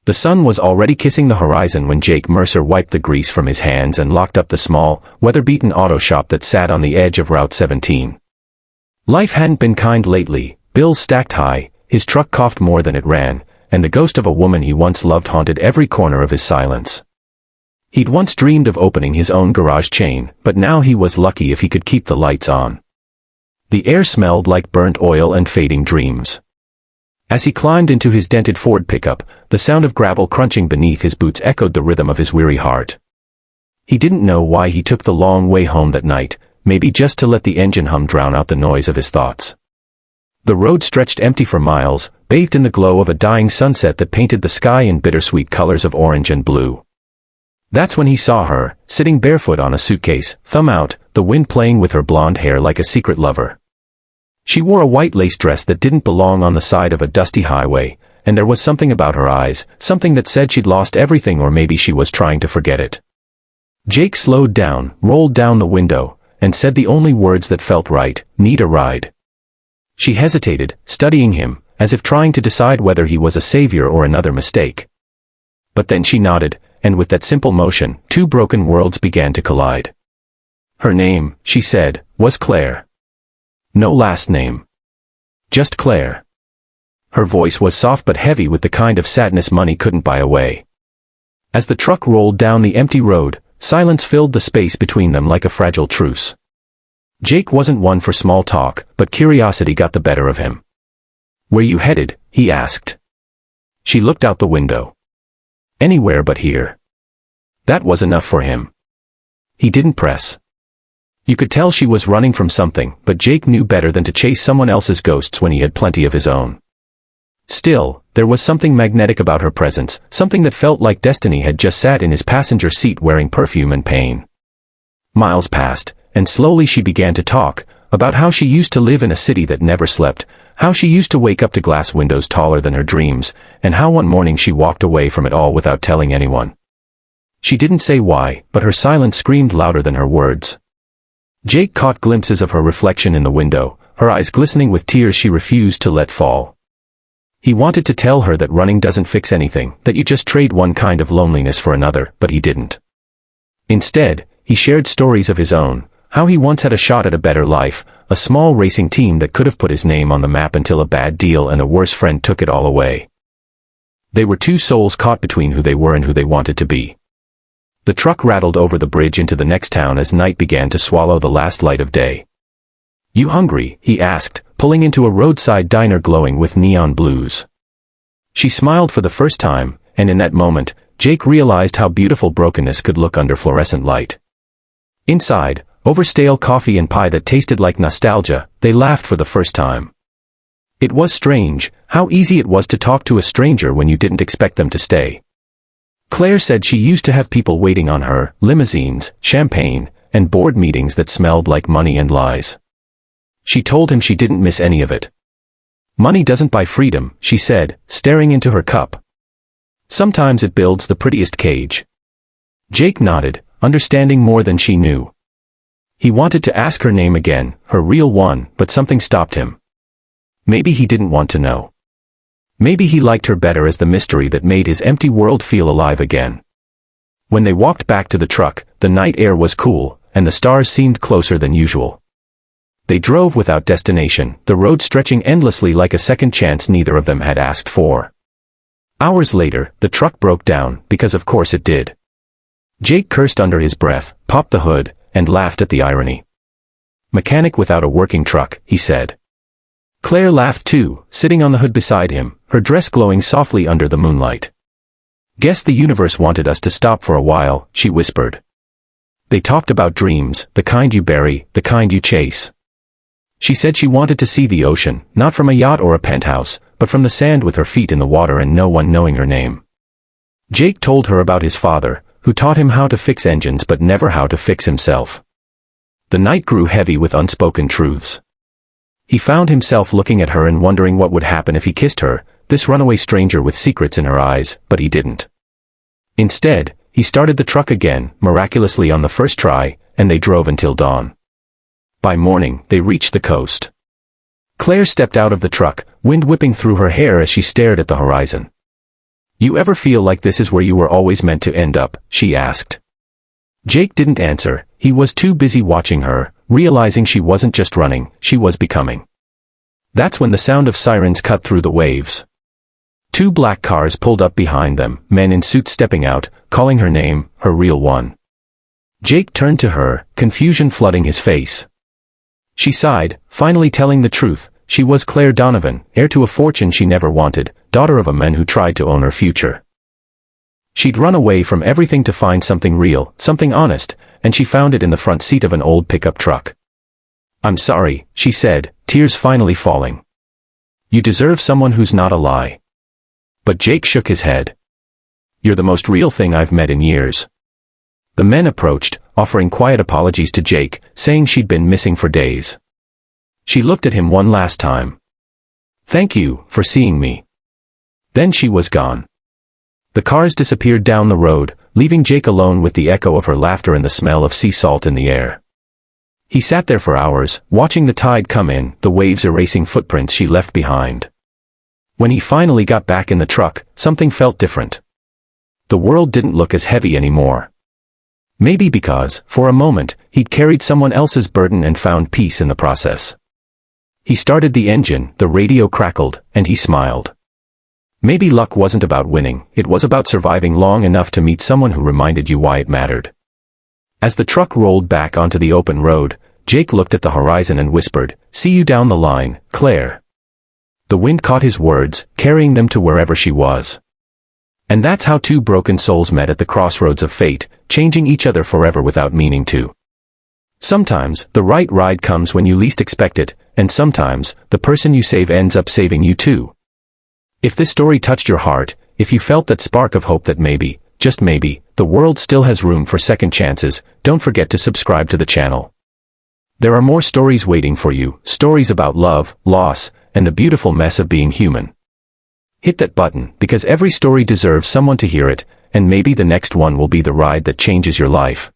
The sun was already kissing the horizon when Jake Mercer wiped the grease from his hands and locked up the small, weather-beaten auto shop that sat on the edge of Route 17. Life hadn't been kind lately, bills stacked high, his truck coughed more than it ran, and the ghost of a woman he once loved haunted every corner of his silence. He'd once dreamed of opening his own garage chain, but now he was lucky if he could keep the lights on. The air smelled like burnt oil and fading dreams. As he climbed into his dented Ford pickup, the sound of gravel crunching beneath his boots echoed the rhythm of his weary heart. He didn't know why he took the long way home that night, maybe just to let the engine hum drown out the noise of his thoughts. The road stretched empty for miles, bathed in the glow of a dying sunset that painted the sky in bittersweet colors of orange and blue. That's when he saw her, sitting barefoot on a suitcase, thumb out, the wind playing with her blonde hair like a secret lover. She wore a white lace dress that didn't belong on the side of a dusty highway, and there was something about her eyes, something that said she'd lost everything or maybe she was trying to forget it. Jake slowed down, rolled down the window, and said the only words that felt right, "Need a ride?" She hesitated, studying him, as if trying to decide whether he was a savior or another mistake. But then she nodded, and with that simple motion, two broken worlds began to collide. Her name, she said, was Claire. No last name. Just Claire. Her voice was soft but heavy with the kind of sadness money couldn't buy away. As the truck rolled down the empty road, silence filled the space between them like a fragile truce. Jake wasn't one for small talk, but curiosity got the better of him. "Where you headed?" he asked. She looked out the window. "Anywhere but here." That was enough for him. He didn't press. You could tell she was running from something, but Jake knew better than to chase someone else's ghosts when he had plenty of his own. Still, there was something magnetic about her presence, something that felt like destiny had just sat in his passenger seat wearing perfume and pain. Miles passed, and slowly she began to talk, about how she used to live in a city that never slept, how she used to wake up to glass windows taller than her dreams, and how one morning she walked away from it all without telling anyone. She didn't say why, but her silence screamed louder than her words. Jake caught glimpses of her reflection in the window, her eyes glistening with tears she refused to let fall. He wanted to tell her that running doesn't fix anything, that you just trade one kind of loneliness for another, but he didn't. Instead, he shared stories of his own, how he once had a shot at a better life, a small racing team that could have put his name on the map until a bad deal and a worse friend took it all away. They were two souls caught between who they were and who they wanted to be. The truck rattled over the bridge into the next town as night began to swallow the last light of day. "You hungry?" he asked, pulling into a roadside diner glowing with neon blues. She smiled for the first time, and in that moment, Jake realized how beautiful brokenness could look under fluorescent light. Inside, over stale coffee and pie that tasted like nostalgia, they laughed for the first time. It was strange, how easy it was to talk to a stranger when you didn't expect them to stay. Claire said she used to have people waiting on her, limousines, champagne, and board meetings that smelled like money and lies. She told him she didn't miss any of it. "Money doesn't buy freedom," she said, staring into her cup. "Sometimes it builds the prettiest cage." Jake nodded, understanding more than she knew. He wanted to ask her name again, her real one, but something stopped him. Maybe he didn't want to know. Maybe he liked her better as the mystery that made his empty world feel alive again. When they walked back to the truck, the night air was cool, and the stars seemed closer than usual. They drove without destination, the road stretching endlessly like a second chance neither of them had asked for. Hours later, the truck broke down, because of course it did. Jake cursed under his breath, popped the hood, and laughed at the irony. "Mechanic without a working truck," he said. Claire laughed too, sitting on the hood beside him, her dress glowing softly under the moonlight. "Guess the universe wanted us to stop for a while," she whispered. They talked about dreams, the kind you bury, the kind you chase. She said she wanted to see the ocean, not from a yacht or a penthouse, but from the sand with her feet in the water and no one knowing her name. Jake told her about his father, who taught him how to fix engines but never how to fix himself. The night grew heavy with unspoken truths. He found himself looking at her and wondering what would happen if he kissed her, this runaway stranger with secrets in her eyes, but he didn't. Instead, he started the truck again, miraculously on the first try, and they drove until dawn. By morning, they reached the coast. Claire stepped out of the truck, wind whipping through her hair as she stared at the horizon. You ever feel like this is where you were always meant to end up? She asked. Jake didn't answer. He was too busy watching her, realizing she wasn't just running, she was becoming. That's when the sound of sirens cut through the waves. 2 black cars pulled up behind them, men in suits stepping out, calling her name, her real one. Jake turned to her, confusion flooding his face. She sighed, finally telling the truth. She was Claire Donovan, heir to a fortune she never wanted, daughter of a man who tried to own her future. She'd run away from everything to find something real, something honest, and she found it in the front seat of an old pickup truck. I'm sorry, she said, tears finally falling. You deserve someone who's not a lie. But Jake shook his head. You're the most real thing I've met in years. The men approached, offering quiet apologies to Jake, saying she'd been missing for days. She looked at him one last time. Thank you for seeing me. Then she was gone. The cars disappeared down the road, leaving Jake alone with the echo of her laughter and the smell of sea salt in the air. He sat there for hours, watching the tide come in, the waves erasing footprints she left behind. When he finally got back in the truck, something felt different. The world didn't look as heavy anymore. Maybe because, for a moment, he'd carried someone else's burden and found peace in the process. He started the engine, the radio crackled, and he smiled. Maybe luck wasn't about winning, it was about surviving long enough to meet someone who reminded you why it mattered. As the truck rolled back onto the open road, Jake looked at the horizon and whispered, "See you down the line, Claire." The wind caught his words, carrying them to wherever she was. And that's how 2 broken souls met at the crossroads of fate, changing each other forever without meaning to. Sometimes, the right ride comes when you least expect it, and sometimes, the person you save ends up saving you too. If this story touched your heart, if you felt that spark of hope that maybe, just maybe, the world still has room for second chances, don't forget to subscribe to the channel. There are more stories waiting for you, stories about love, loss, and the beautiful mess of being human. Hit that button, because every story deserves someone to hear it, and maybe the next one will be the ride that changes your life.